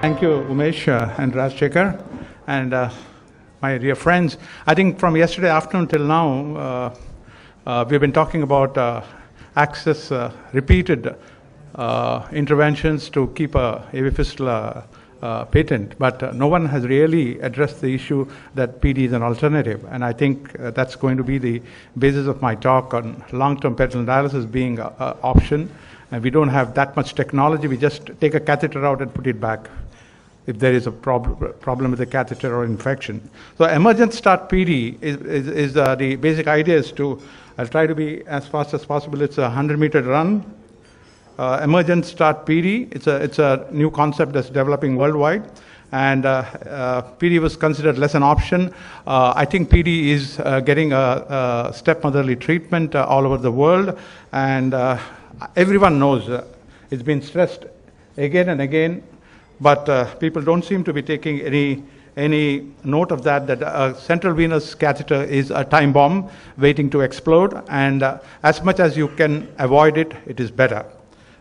Thank you, Umesh and Rajshekar, and my dear friends. I think from yesterday afternoon till now, we've been talking about access, repeated interventions to keep a AV fistula patent, but no one has really addressed the issue that PD is an alternative. And I think that's going to be the basis of my talk on long-term peritoneal dialysis being an option. And we don't have that much technology. We just take a catheter out and put it back if there is a problem with the catheter or infection. So emergent start PD is the basic idea is to, I'll try to be as fast as possible. It's a 100-meter run. Emergent start PD, it's a new concept that's developing worldwide. And PD was considered less an option. I think PD is getting a stepmotherly treatment all over the world. And everyone knows it's been stressed again and again. But people don't seem to be taking any note of that a central venous catheter is a time bomb waiting to explode, and as much as you can avoid it, it is better.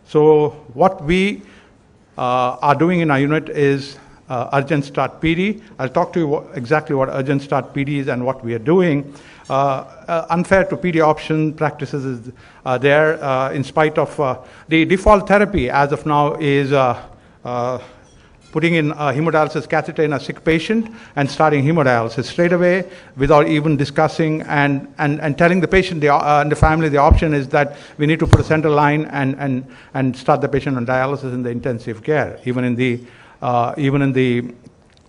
So what we are doing in our unit is urgent start PD. I'll talk to you exactly what urgent start PD is and what we are doing. Unfair to PD option practices is there in spite of the default therapy as of now is putting in a hemodialysis catheter in a sick patient and starting hemodialysis straight away without even discussing and telling the patient and the family the option is that we need to put a central line and start the patient on dialysis in the intensive care. Even in the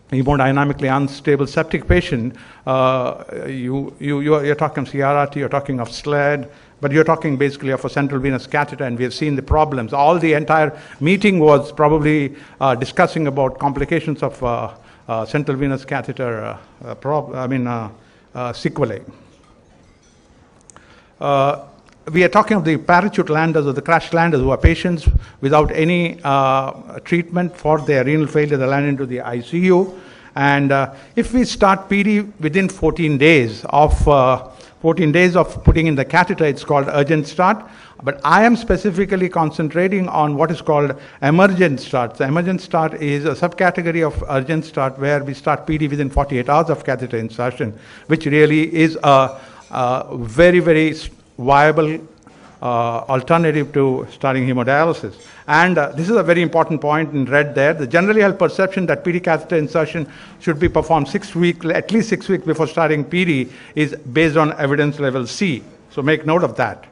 hemodynamically unstable septic patient, you're talking CRRT, you're talking of SLED, but you're talking basically of a central venous catheter, and we have seen the problems. All the entire meeting was probably discussing about complications of central venous catheter sequelae. We are talking of the parachute landers or the crash landers who are patients without any treatment for their renal failure. They land into the ICU. And if we start PD within 14 days of putting in the catheter, it's called urgent start. But I am specifically concentrating on what is called emergent start. The emergent start is a subcategory of urgent start where we start PD within 48 hours of catheter insertion, which really is a very, very viable alternative to starting hemodialysis. And this is a very important point in red there. The generally held perception that PD catheter insertion should be performed at least 6 weeks before starting PD is based on evidence level C. So make note of that.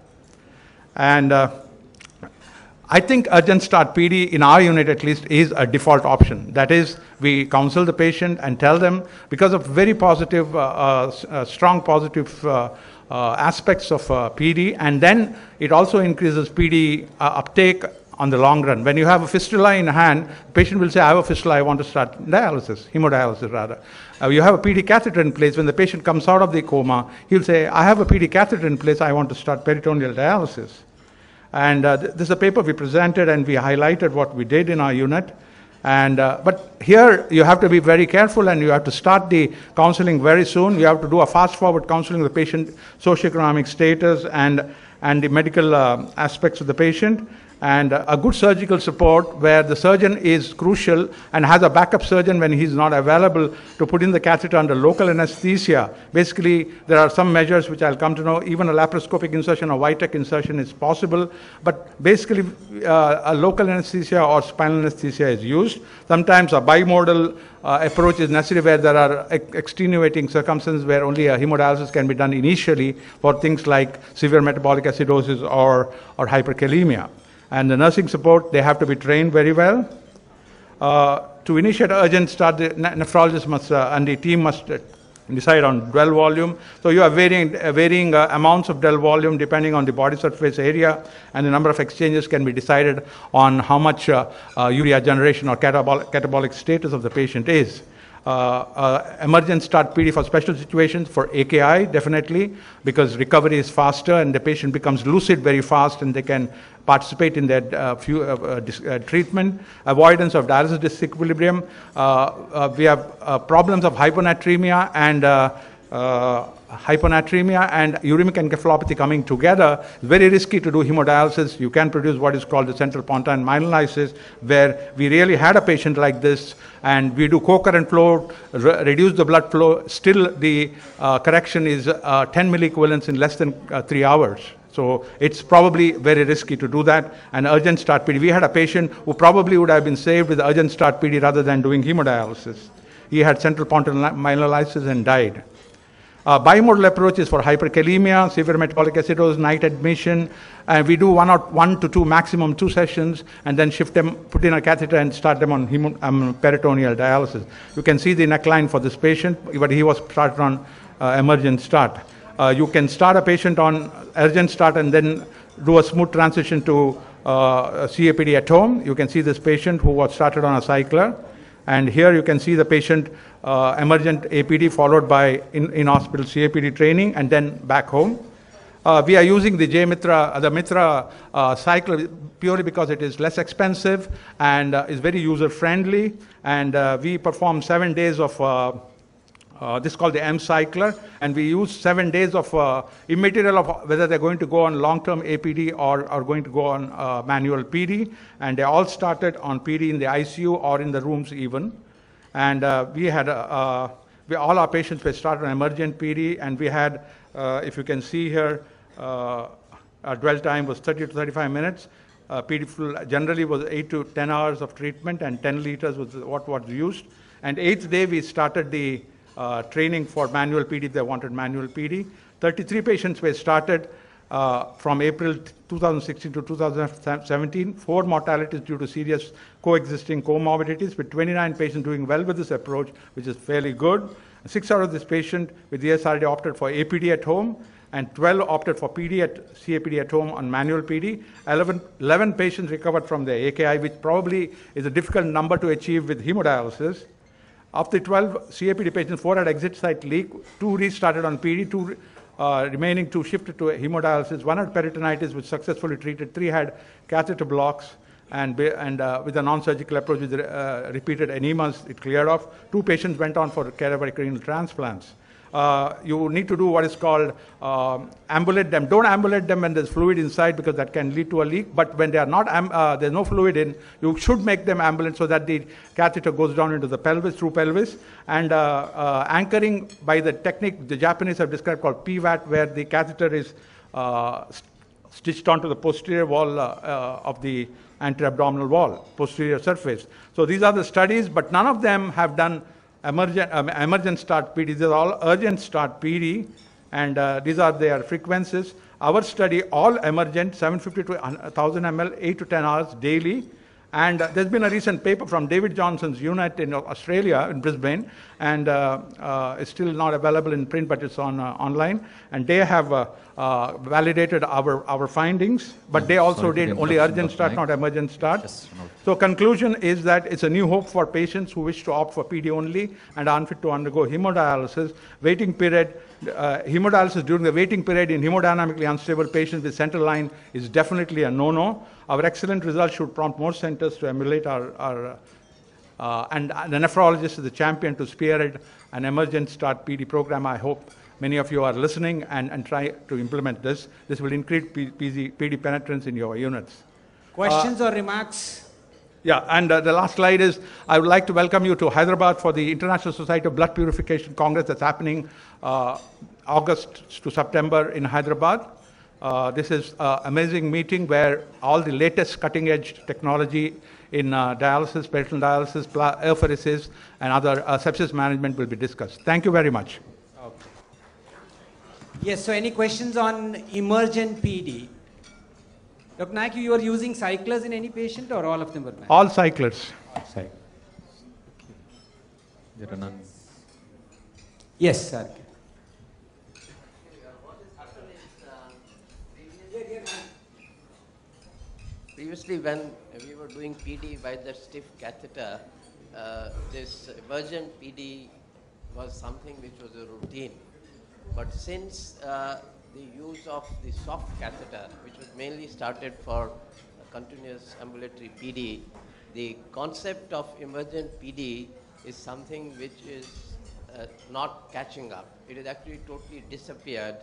And I think urgent start PD in our unit at least is a default option. That is, we counsel the patient and tell them because of very positive, strong positive aspects of PD, and then it also increases PD uptake on the long run. When you have a fistula in hand, the patient will say, I have a fistula, I want to start dialysis, hemodialysis rather. You have a PD catheter in place. When the patient comes out of the coma, he'll say, I have a PD catheter in place, I want to start peritoneal dialysis. And this is a paper we presented and we highlighted what we did in our unit. And but here you have to be very careful and you have to start the counseling very soon. You have to do a fast forward counseling of the patient socioeconomic status and the medical aspects of the patient, and a good surgical support where the surgeon is crucial and has a backup surgeon when he's not available to put in the catheter under local anesthesia. Basically, there are some measures which I'll come to know. Even a laparoscopic insertion or Vitek insertion is possible, but basically a local anesthesia or spinal anesthesia is used. Sometimes a BiModal approach is necessary where there are extenuating circumstances where only a hemodialysis can be done initially for things like severe metabolic acidosis or hyperkalemia. And the nursing support, they have to be trained very well. To initiate urgent start, the nephrologist must, and the team must decide on dwell volume. So you have varying amounts of dwell volume depending on the body surface area, and the number of exchanges can be decided on how much urea generation or catabolic status of the patient is. Emergent start PD for special situations, for AKI definitely, because recovery is faster and the patient becomes lucid very fast and they can participate in their treatment. Avoidance of dialysis disequilibrium. We have problems of hyponatremia and hyponatremia and uremic encephalopathy coming together, it's very risky to do hemodialysis. You can produce what is called the central pontine myelolysis, where we really had a patient like this, and we do co-current flow, reduce the blood flow. Still, the correction is 10 milliequivalents in less than 3 hours. So it's probably very risky to do that. And urgent start PD. We had a patient who probably would have been saved with urgent start PD rather than doing hemodialysis. He had central pontine myelolysis and died. BiModal approach is for hyperkalemia, severe metabolic acidosis, night admission, and we do 1 to 2, maximum 2 sessions, and then shift them, put in a catheter and start them on peritoneal dialysis. You can see the neckline for this patient, but he was started on emergent start. You can start a patient on urgent start and then do a smooth transition to CAPD at home. You can see this patient who was started on a cycler. And here you can see the patient emergent APD followed by in-hospital CAPD training and then back home. We are using the Mitra cycler purely because it is less expensive and is very user-friendly. And we perform 7 days of this is called the M cycler, and we use 7 days of immaterial of whether they're going to go on long-term APD or are going to go on manual PD, and they all started on PD in the ICU or in the rooms even. And we had all our patients were started on emergent PD, and we had, if you can see here, our dwell time was 30 to 35 minutes. PD full generally was 8 to 10 hours of treatment, and 10 liters was what was used. And 8th day we started the training for manual PD if they wanted manual PD. 33 patients were started from April 2016 to 2017. 4 mortalities due to serious coexisting comorbidities, with 29 patients doing well with this approach, which is fairly good. 6 out of this patient with ESRD opted for APD at home, and 12 opted for CAPD at home on manual PD. 11 patients recovered from the AKI, which probably is a difficult number to achieve with hemodialysis. Of the 12 CAPD patients, 4 had exit site leak, 2 restarted on PD, 2 remaining 2 shifted to hemodialysis, 1 had peritonitis, which successfully treated, 3 had catheter blocks, and with a non-surgical approach with repeated enemas, it cleared off. 2 patients went on for cadaveric renal transplants. You need to do what is called ambulate them. Don't ambulate them when there's fluid inside, because that can lead to a leak. But when they are not, there's no fluid in, you should make them ambulant so that the catheter goes down into the pelvis, through pelvis. And anchoring by the technique the Japanese have described called PVAT, where the catheter is stitched onto the posterior wall of the anterabdominal wall, posterior surface. So these are the studies, but none of them have done emergent start PD. These are all urgent start PD, and these are their frequencies. Our study, all emergent, 750 to 1000 ml, 8 to 10 hours daily. And there's been a recent paper from David Johnson's unit in Australia, in Brisbane, and it's still not available in print, but it's on online. And they have validated our findings, but they also did only urgent start, not emergent start. So conclusion is that it's a new hope for patients who wish to opt for PD only and are unfit to undergo hemodialysis. Waiting period, hemodialysis during the waiting period in hemodynamically unstable patients with central line is definitely a no-no. Our excellent results should prompt more centers to emulate our and the nephrologist is the champion to spearhead an emergent start PD program. I hope many of you are listening and try to implement this. This will increase PD penetrance in your units. Questions or remarks? Yeah, and the last slide is, I would like to welcome you to Hyderabad for the International Society of Blood Purification Congress that's happening August to September in Hyderabad. This is an amazing meeting where all the latest cutting-edge technology in dialysis, peritoneal dialysis, apheresis, and other sepsis management will be discussed. Thank you very much. Okay. Yes, so any questions on emergent PD? Dr. Nayak, you are using cyclers in any patient, or all of them were banned? All cyclers. All cyclers. Okay. There are none. Yes, sir. Previously, when we were doing PD by the stiff catheter, this emergent PD was something which was a routine. But since the use of the soft catheter, which was mainly started for continuous ambulatory PD, the concept of emergent PD is something which is not catching up. It has actually totally disappeared,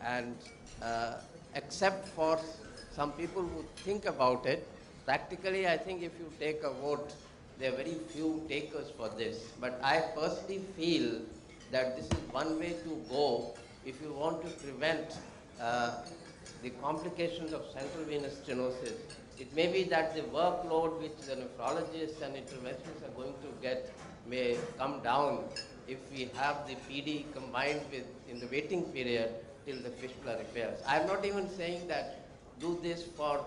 and except for some people who think about it, practically I think if you take a vote, there are very few takers for this. But I personally feel that this is one way to go if you want to prevent the complications of central venous stenosis. It may be that the workload which the nephrologists and interventionists are going to get may come down if we have the PD combined with in the waiting period till the fistula repairs. I'm not even saying that do this for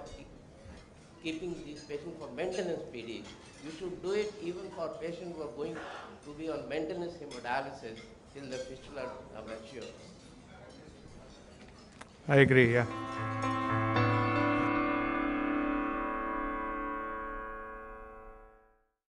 keeping these patients for maintenance PD. You should do it even for patients who are going to be on maintenance hemodialysis till the fistula matures. I agree, yeah.